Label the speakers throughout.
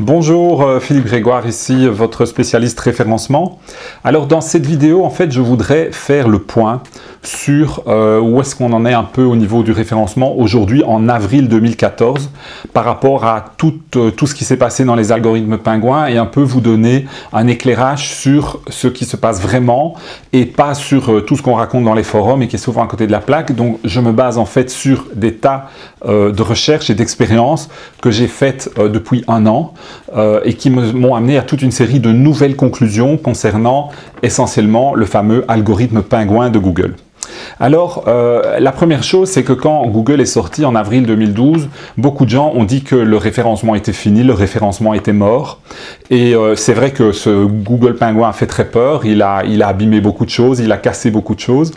Speaker 1: Bonjour, Philippe Grégoire ici, votre spécialiste référencement. Alors dans cette vidéo, en fait, je voudrais faire le point sur où est-ce qu'on en est un peu au niveau du référencement aujourd'hui en avril 2014 par rapport à tout ce qui s'est passé dans les algorithmes pingouins et un peu vous donner un éclairage sur ce qui se passe vraiment et pas sur tout ce qu'on raconte dans les forums et qui est souvent à côté de la plaque. Donc je me base en fait sur des tas de recherches et d'expériences que j'ai faites depuis un an et qui m'ont amené à toute une série de nouvelles conclusions concernant essentiellement le fameux algorithme pingouin de Google. Alors, la première chose, c'est que quand Google est sorti en avril 2012, beaucoup de gens ont dit que le référencement était fini, le référencement était mort. Et c'est vrai que ce Google Pingouin a fait très peur, il a abîmé beaucoup de choses, il a cassé beaucoup de choses.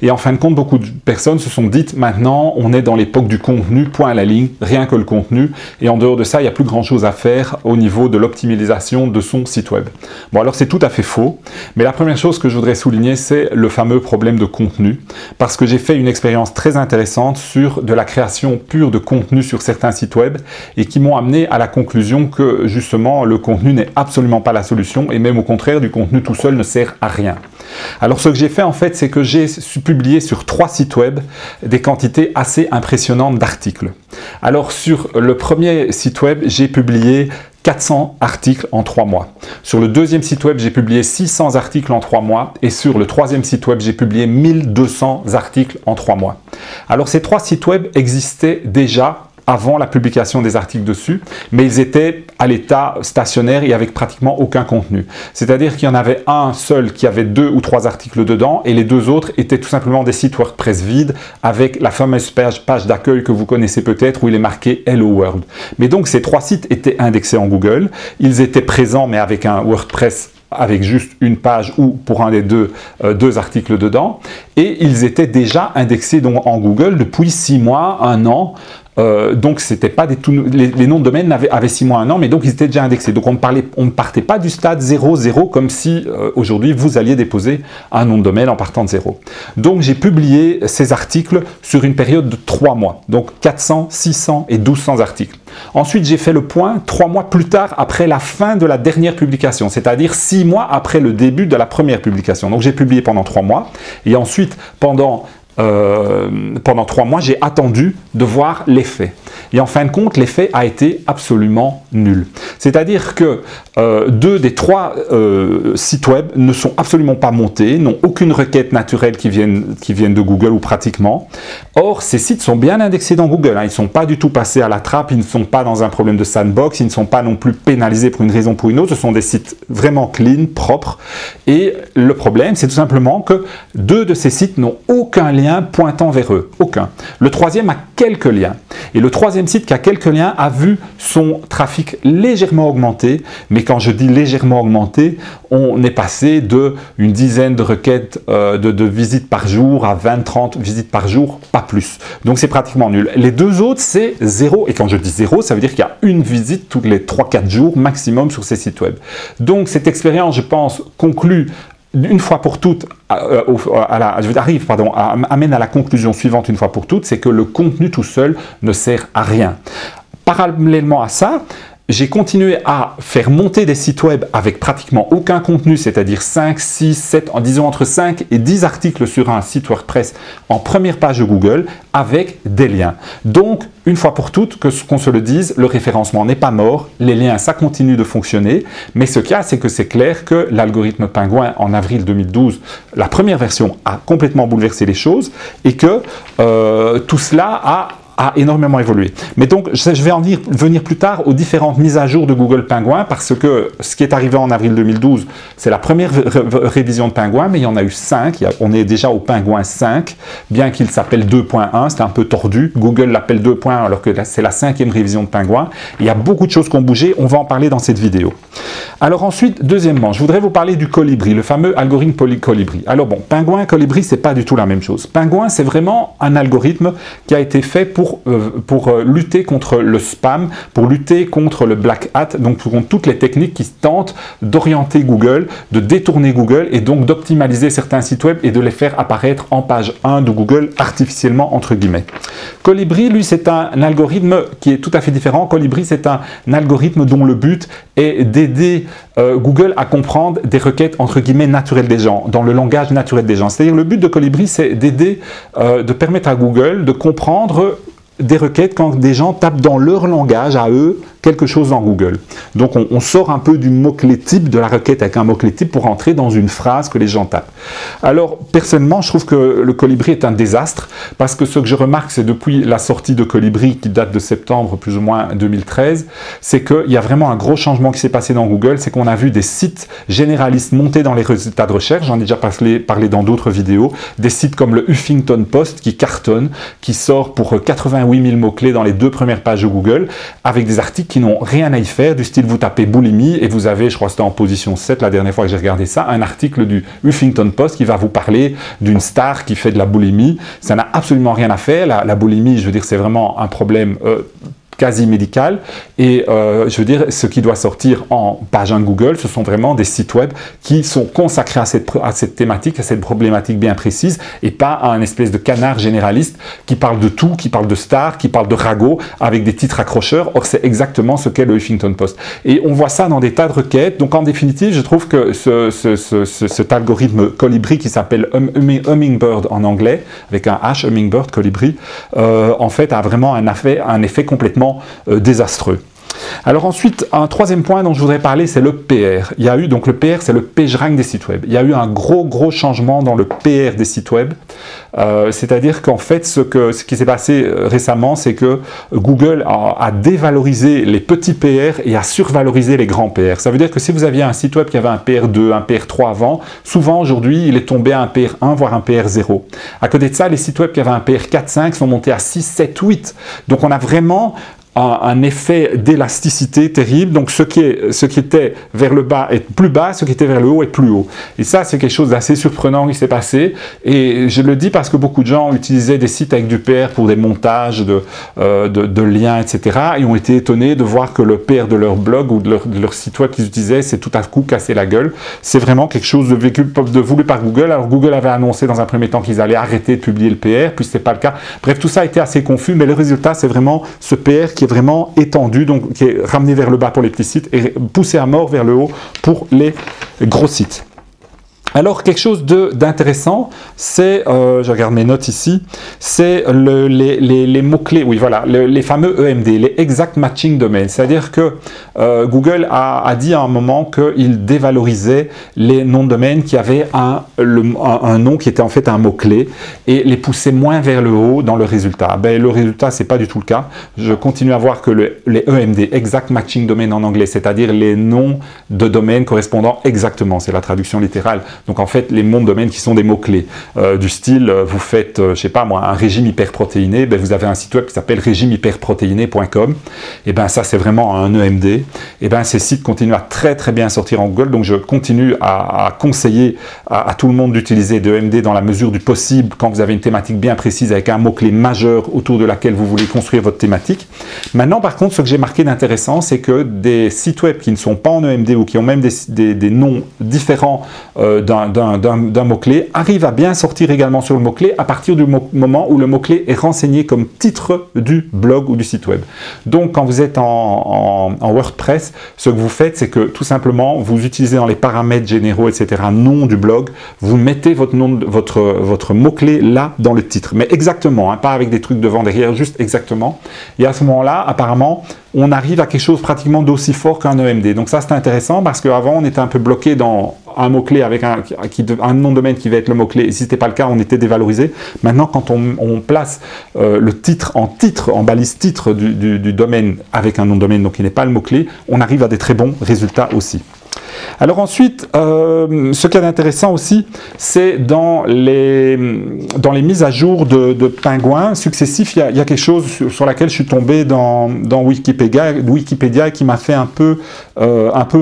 Speaker 1: Et en fin de compte, beaucoup de personnes se sont dites, maintenant, on est dans l'époque du contenu, point à la ligne, rien que le contenu. Et en dehors de ça, il n'y a plus grand chose à faire au niveau de l'optimisation de son site web. Bon, alors c'est tout à fait faux. Mais la première chose que je voudrais souligner, c'est le fameux problème de contenu. Parce que j'ai fait une expérience très intéressante sur de la création pure de contenu sur certains sites web et qui m'ont amené à la conclusion que justement le contenu n'est absolument pas la solution et même au contraire du contenu tout seul ne sert à rien. Alors ce que j'ai fait en fait c'est que j'ai publié sur 3 sites web des quantités assez impressionnantes d'articles. Alors sur le premier site web j'ai publié 400 articles en 3 mois. Sur le deuxième site web, j'ai publié 600 articles en 3 mois. Et sur le troisième site web, j'ai publié 1200 articles en 3 mois. Alors ces 3 sites web existaient déjà avant la publication des articles dessus, mais ils étaient à l'état stationnaire et avec pratiquement aucun contenu. C'est-à-dire qu'il y en avait un seul qui avait 2 ou 3 articles dedans et les 2 autres étaient tout simplement des sites WordPress vides avec la fameuse page d'accueil que vous connaissez peut-être où il est marqué Hello World. Mais donc ces 3 sites étaient indexés en Google, ils étaient présents mais avec un WordPress avec juste une page ou pour un des deux articles dedans et ils étaient déjà indexés donc en Google depuis 6 mois, 1 an. Donc c'était pas les noms de domaine avaient 6 mois, 1 an, mais donc ils étaient déjà indexés. Donc on ne partait pas du stade 0,0 comme si aujourd'hui vous alliez déposer un nom de domaine en partant de 0. Donc j'ai publié ces articles sur une période de 3 mois. Donc 400, 600 et 1200 articles. Ensuite j'ai fait le point 3 mois plus tard après la fin de la dernière publication, c'est-à-dire 6 mois après le début de la première publication. Donc j'ai publié pendant 3 mois et ensuite pendant 3 mois, j'ai attendu de voir l'effet. Et en fin de compte, l'effet a été absolument nul. C'est-à-dire que 2 des 3 sites web ne sont absolument pas montés, n'ont aucune requête naturelle qui viennent de Google ou pratiquement. Or, ces sites sont bien indexés dans Google. Hein. Ils ne sont pas du tout passés à la trappe, ils ne sont pas dans un problème de sandbox, ils ne sont pas non plus pénalisés pour une raison ou pour une autre. Ce sont des sites vraiment clean, propres. Et le problème, c'est tout simplement que 2 de ces sites n'ont aucun lien pointant vers eux, aucun. Le troisième a quelques liens. Et le troisième site qui a quelques liens a vu son trafic légèrement augmenter. Mais quand je dis légèrement augmenter, on est passé de une dizaine de requêtes de visites par jour à 20-30 visites par jour, pas plus. Donc c'est pratiquement nul. Les 2 autres, c'est 0. Et quand je dis 0, ça veut dire qu'il y a une visite tous les 3-4 jours maximum sur ces sites web. Donc cette expérience, je pense, conclut une fois pour toutes, amène à la conclusion suivante une fois pour toutes, c'est que le contenu tout seul ne sert à rien. Parallèlement à ça, j'ai continué à faire monter des sites web avec pratiquement aucun contenu, c'est-à-dire 5, 6, 7, disons entre 5 et 10 articles sur un site WordPress en première page de Google avec des liens. Donc, une fois pour toutes, qu'on se le dise, le référencement n'est pas mort, les liens, ça continue de fonctionner, mais ce qu'il y a, c'est que c'est clair que l'algorithme Pingouin en avril 2012, la première version a complètement bouleversé les choses et que tout cela a énormément évolué. Mais donc, je vais en venir plus tard aux différentes mises à jour de Google Pingouin parce que ce qui est arrivé en avril 2012, c'est la première révision de Pingouin, mais il y en a eu 5. On est déjà au Pingouin 5, bien qu'il s'appelle 2.1, c'est un peu tordu. Google l'appelle 2.1 alors que c'est la 5e révision de Pingouin. Il y a beaucoup de choses qui ont bougé, on va en parler dans cette vidéo. Alors ensuite, deuxièmement, je voudrais vous parler du Colibri, le fameux algorithme Colibri. Alors bon, Penguin et Colibri, c'est pas du tout la même chose. Penguin, c'est vraiment un algorithme qui a été fait pour lutter contre le spam, pour lutter contre le black hat, donc contre toutes les techniques qui tentent d'orienter Google, de détourner Google et donc d'optimaliser certains sites web et de les faire apparaître en page 1 de Google artificiellement, entre guillemets. Colibri, lui, c'est un algorithme qui est tout à fait différent. Colibri, c'est un algorithme dont le but est d'aider Google à comprendre des requêtes entre guillemets naturelles des gens, dans le langage naturel des gens. C'est-à-dire le but de Colibri, c'est d'aider, de permettre à Google de comprendre des requêtes quand des gens tapent dans leur langage à eux quelque chose dans Google. Donc on sort un peu du mot-clé type de la requête avec un mot-clé type pour entrer dans une phrase que les gens tapent. Alors personnellement, je trouve que le Colibri est un désastre parce que ce que je remarque, c'est depuis la sortie de Colibri qui date de septembre plus ou moins 2013, c'est qu'il y a vraiment un gros changement qui s'est passé dans Google, c'est qu'on a vu des sites généralistes monter dans les résultats de recherche, j'en ai déjà parlé dans d'autres vidéos, des sites comme le Huffington Post qui cartonne, qui sort pour 88 000 mots-clés dans les 2 premières pages de Google, avec des articles qui n'ont rien à y faire, du style vous tapez boulimie et vous avez, je crois que c'était en position 7 la dernière fois que j'ai regardé ça, un article du Huffington Post qui va vous parler d'une star qui fait de la boulimie. Ça n'a absolument rien à faire. La boulimie, je veux dire, c'est vraiment un problème quasi médical et je veux dire, ce qui doit sortir en page 1 de Google, ce sont vraiment des sites web qui sont consacrés à cette thématique, à cette problématique bien précise et pas à un espèce de canard généraliste qui parle de tout, qui parle de stars, qui parle de ragots avec des titres accrocheurs. Or, c'est exactement ce qu'est le Huffington Post. Et on voit ça dans des tas de requêtes. Donc, en définitive, je trouve que cet algorithme Colibri qui s'appelle Hummingbird en anglais, avec un H, Hummingbird, Colibri, en fait, a vraiment un effet complètement désastreux. Alors ensuite, un troisième point dont je voudrais parler, c'est le PR. Il y a eu, donc le PR, c'est le PageRank des sites web. Il y a eu un gros changement dans le PR des sites web. C'est-à-dire qu'en fait, ce qui s'est passé récemment, c'est que Google a dévalorisé les petits PR et a survalorisé les grands PR. Ça veut dire que si vous aviez un site web qui avait un PR2, un PR3 avant, souvent aujourd'hui, il est tombé à un PR1, voire un PR0. À côté de ça, les sites web qui avaient un PR4, 5 sont montés à 6, 7, 8. Donc on a vraiment un effet d'élasticité terrible, donc ce qui était vers le bas est plus bas, ce qui était vers le haut est plus haut. Et ça, c'est quelque chose d'assez surprenant qui s'est passé, et je le dis parce que beaucoup de gens utilisaient des sites avec du PR pour des montages de liens, etc., et ont été étonnés de voir que le PR de leur blog ou de leur site web qu'ils utilisaient, c'est tout à coup cassé la gueule. C'est vraiment quelque chose de voulu par Google. Alors Google avait annoncé dans un premier temps qu'ils allaient arrêter de publier le PR, puis ce n'est pas le cas. Bref, tout ça a été assez confus, mais le résultat, c'est vraiment ce PR qui est vraiment étendu, donc qui est ramené vers le bas pour les petits sites et poussé à mort vers le haut pour les gros sites. Alors, quelque chose d'intéressant, c'est, je regarde mes notes ici, c'est les mots-clés, oui voilà, les fameux EMD, les Exact Matching Domains. C'est-à-dire que Google a dit à un moment qu'il dévalorisait les noms de domaine qui avaient un nom qui était en fait un mot-clé et les poussait moins vers le haut dans le résultat. Ben, le résultat, c'est pas du tout le cas. Je continue à voir que les EMD, Exact Matching Domain en anglais, c'est-à-dire les noms de domaine correspondant exactement, c'est la traduction littérale. Donc en fait, les noms de domaine qui sont des mots-clés, du style, vous faites, je sais pas moi, un régime hyperprotéiné, ben vous avez un site web qui s'appelle régimehyperprotéiné.com, et ben ça c'est vraiment un EMD, et ben ces sites continuent à très bien sortir en Google, donc je continue à conseiller à tout le monde d'utiliser de EMD dans la mesure du possible quand vous avez une thématique bien précise avec un mot-clé majeur autour de laquelle vous voulez construire votre thématique. Maintenant par contre, ce que j'ai marqué d'intéressant, c'est que des sites web qui ne sont pas en EMD ou qui ont même des noms différents d'un mot-clé arrive à bien sortir également sur le mot-clé à partir du moment où le mot-clé est renseigné comme titre du blog ou du site web. Donc quand vous êtes en WordPress, ce que vous faites, c'est que tout simplement vous utilisez dans les paramètres généraux, etc., nom du blog, vous mettez votre mot-clé là dans le titre, mais exactement, hein, pas avec des trucs devant, derrière, juste exactement. Et à ce moment-là, apparemment, on arrive à quelque chose pratiquement d'aussi fort qu'un EMD. Donc ça, c'est intéressant parce qu'avant, on était un peu bloqué dans un mot-clé avec un nom de domaine qui va être le mot-clé. Et si ce n'était pas le cas, on était dévalorisé. Maintenant, quand on place le titre, en balise titre du domaine avec un nom de domaine, donc qui n'est pas le mot-clé, on arrive à des très bons résultats aussi. Alors ensuite, ce qu'il y a d'intéressant aussi, c'est dans les mises à jour de Penguin successifs, il y a quelque chose sur laquelle je suis tombé dans Wikipédia qui m'a fait un peu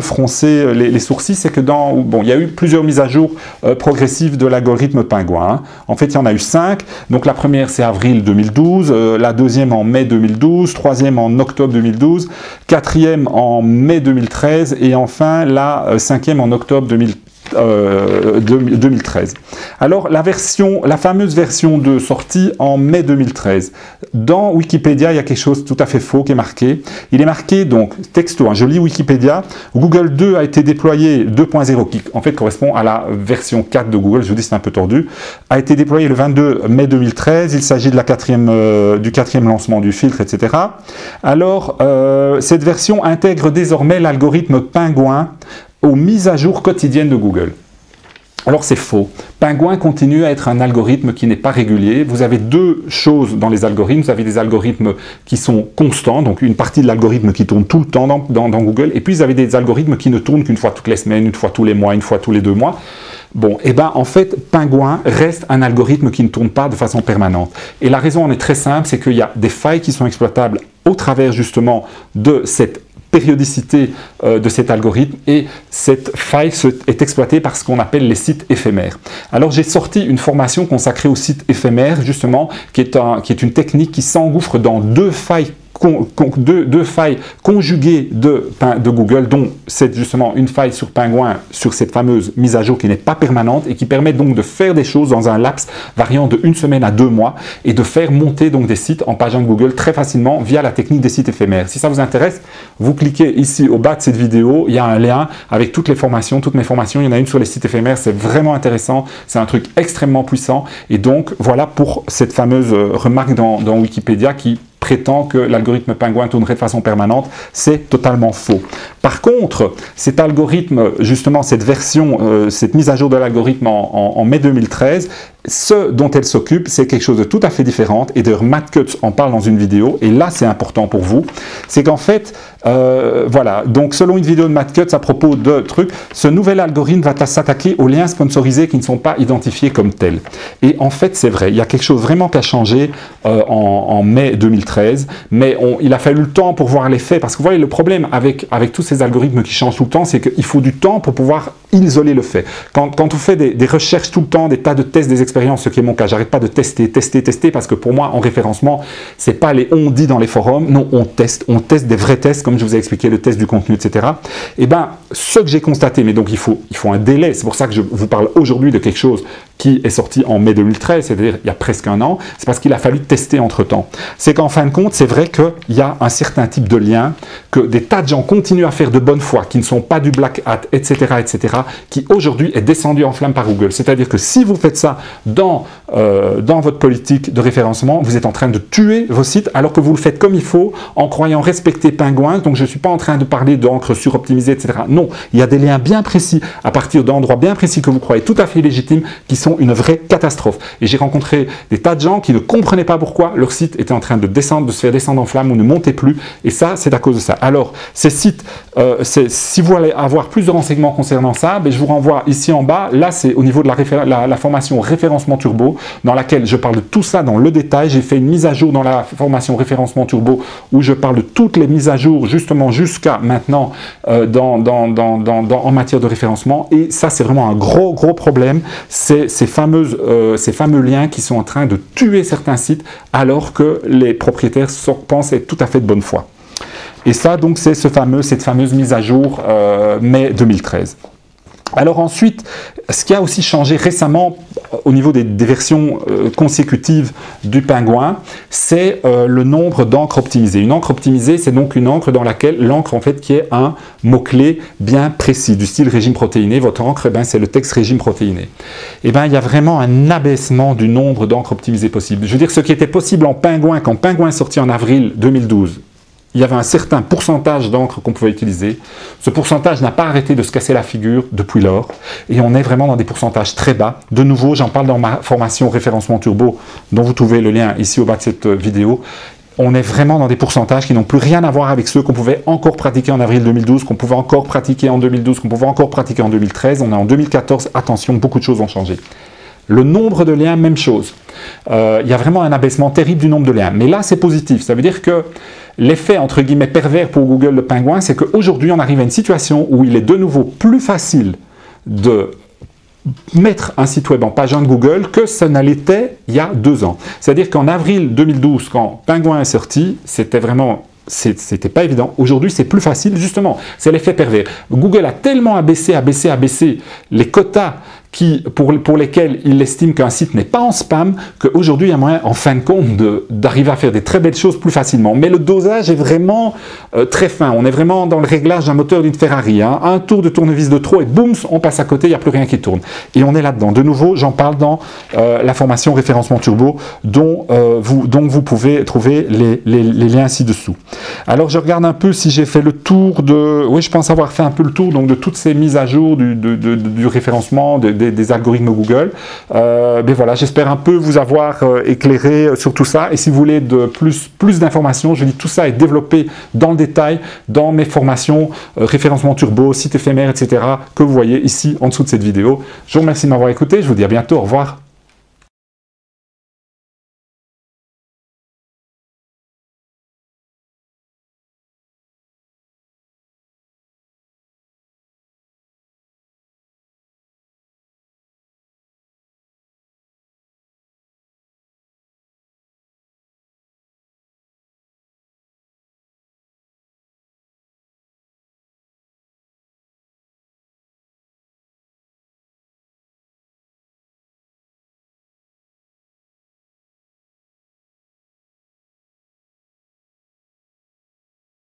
Speaker 1: froncer les sourcils, c'est que il y a eu plusieurs mises à jour progressives de l'algorithme Penguin. Hein. En fait, il y en a eu 5. Donc la première, c'est avril 2012, la deuxième en mai 2012, troisième en octobre 2012, quatrième en mai 2013 et enfin la cinquième en octobre 2013. Alors la fameuse version de sortie en mai 2013. Dans Wikipédia, il y a quelque chose tout à fait faux qui est marqué. Il est marqué, donc, texto, hein, je lis Wikipédia, Google 2 a été déployé 2.0, qui en fait correspond à la version 4 de Google, je vous dis c'est un peu tordu, a été déployé le 22 mai 2013, il s'agit de du quatrième lancement du filtre, etc. Alors, cette version intègre désormais l'algorithme Penguin aux mises à jour quotidiennes de Google. Alors c'est faux. Penguin continue à être un algorithme qui n'est pas régulier. Vous avez deux choses dans les algorithmes. Vous avez des algorithmes qui sont constants, donc une partie de l'algorithme qui tourne tout le temps dans Google, et puis vous avez des algorithmes qui ne tournent qu'une fois toutes les semaines, une fois tous les mois, une fois tous les 2 mois. Bon, et ben en fait, Penguin reste un algorithme qui ne tourne pas de façon permanente. Et la raison en est très simple, c'est qu'il y a des failles qui sont exploitables au travers justement de cette périodicité de cet algorithme, et cette faille est exploitée par ce qu'on appelle les sites éphémères. Alors j'ai sorti une formation consacrée aux sites éphémères justement, qui est une technique qui s'engouffre dans deux failles conjuguées de Google, dont c'est justement une faille sur Penguin, sur cette fameuse mise à jour qui n'est pas permanente et qui permet donc de faire des choses dans un laps variant de 1 semaine à 2 mois et de faire monter donc des sites en page 1 de Google très facilement via la technique des sites éphémères. Si ça vous intéresse, vous cliquez ici au bas de cette vidéo, il y a un lien avec toutes mes formations, il y en a une sur les sites éphémères, c'est vraiment intéressant, c'est un truc extrêmement puissant, et donc voilà pour cette fameuse remarque dans Wikipédia qui prétend que l'algorithme Penguin tournerait de façon permanente, c'est totalement faux. Par contre, cet algorithme, justement cette version, cette mise à jour de l'algorithme en mai 2013, ce dont elle s'occupe, c'est quelque chose de tout à fait différent, et d'ailleurs Matt Cutts en parle dans une vidéo, et là c'est important pour vous, c'est qu'en fait, voilà, donc selon une vidéo de Matt Cutts à propos de trucs, ce nouvel algorithme va s'attaquer aux liens sponsorisés qui ne sont pas identifiés comme tels. Et en fait c'est vrai, il y a quelque chose vraiment qui a changé en mai 2013, mais il a fallu le temps pour voir l'effet, parce que vous voyez le problème avec tous ces algorithmes qui changent tout le temps, c'est qu'il faut du temps pour pouvoir isoler le fait. Quand on fait des recherches tout le temps, des tas de tests, des expériences, ce qui est mon cas, j'arrête pas de tester, parce que pour moi, en référencement, c'est pas les on dit dans les forums, non, on teste des vrais tests, comme je vous ai expliqué, le test du contenu, etc. Et ben, ce que j'ai constaté, mais donc il faut un délai, c'est pour ça que je vous parle aujourd'hui de quelque chose qui est sorti en mai 2013, c'est-à-dire il y a presque 1 an, c'est parce qu'il a fallu tester entre-temps. C'est qu'en fin de compte, c'est vrai qu'il y a un certain type de lien, que des tas de gens continuent à faire de bonne foi, qui ne sont pas du black hat, etc., qui aujourd'hui est descendu en flamme par Google. C'est-à-dire que si vous faites ça dans votre politique de référencement, vous êtes en train de tuer vos sites, alors que vous le faites comme il faut, en croyant respecter Penguin. Donc je ne suis pas en train de parler d'encre suroptimisée, etc. Non, il y a des liens bien précis, à partir d'endroits bien précis que vous croyez tout à fait légitimes, qui sont une vraie catastrophe. Et j'ai rencontré des tas de gens qui ne comprenaient pas pourquoi leur site était en train de descendre, de se faire descendre en flamme ou ne montait plus. Et ça, c'est à cause de ça. Alors, ces sites, si vous voulez avoir plus de renseignements concernant ça, ben, je vous renvoie ici en bas. Là, c'est au niveau de la formation référencement turbo, dans laquelle je parle de tout ça dans le détail. J'ai fait une mise à jour dans la formation référencement turbo où je parle de toutes les mises à jour justement jusqu'à maintenant en matière de référencement. Et ça, c'est vraiment un gros problème. C'est ces fameux liens qui sont en train de tuer certains sites alors que les propriétaires pensent être tout à fait de bonne foi. Et ça, donc, c'est cette fameuse mise à jour mai 2013. Alors ensuite, ce qui a aussi changé récemment au niveau des versions consécutives du Penguin, c'est le nombre d'encres optimisées. Une encre optimisée, c'est donc une encre dans laquelle l'encre en fait qui est un mot-clé bien précis, du style régime protéiné. Votre encre, c'est le texte régime protéiné. Et bien, il y a vraiment un abaissement du nombre d'encres optimisées possibles. Je veux dire, ce qui était possible en Penguin, quand Penguin est sorti en avril 2012, il y avait un certain pourcentage d'encre qu'on pouvait utiliser. Ce pourcentage n'a pas arrêté de se casser la figure depuis lors. Et on est vraiment dans des pourcentages très bas. De nouveau, j'en parle dans ma formation référencement turbo, dont vous trouvez le lien ici au bas de cette vidéo. on est vraiment dans des pourcentages qui n'ont plus rien à voir avec ceux qu'on pouvait encore pratiquer en avril 2012, qu'on pouvait encore pratiquer en 2012, qu'on pouvait encore pratiquer en 2013. On est en 2014, attention, beaucoup de choses ont changé. Le nombre de liens, même chose. Il y a vraiment un abaissement terrible du nombre de liens. Mais là, c'est positif. Ça veut dire que l'effet, entre guillemets, pervers pour Google le pingouin, c'est qu'aujourd'hui, on arrive à une situation où il est de nouveau plus facile de mettre un site web en page 1 de Google que ça ne l'était il y a 2 ans. C'est-à-dire qu'en avril 2012, quand Pingouin est sorti, c'était vraiment... C'était pas évident. Aujourd'hui, c'est plus facile, justement. C'est l'effet pervers. Google a tellement abaissé les quotas pour lesquels il estime qu'un site n'est pas en spam, qu'aujourd'hui, il y a moyen, en fin de compte, d'arriver à faire des très belles choses plus facilement. Mais le dosage est vraiment très fin. On est vraiment dans le réglage d'un moteur d'une Ferrari. Hein. Un tour de tournevis de trop et boum, on passe à côté, il n'y a plus rien qui tourne. Et on est là-dedans. De nouveau, j'en parle dans la formation Référencement Turbo, dont vous pouvez trouver les liens ci-dessous. Alors, je regarde un peu si j'ai fait le tour de... Oui, je pense avoir fait un peu le tour donc, de toutes ces mises à jour du référencement, des algorithmes Google. Mais voilà, j'espère un peu vous avoir éclairé sur tout ça. Et si vous voulez de plus d'informations, je dis tout ça est développé dans le détail dans mes formations Référencement Turbo, site éphémère, etc. que vous voyez ici en dessous de cette vidéo. Je vous remercie de m'avoir écouté. Je vous dis à bientôt. Au revoir.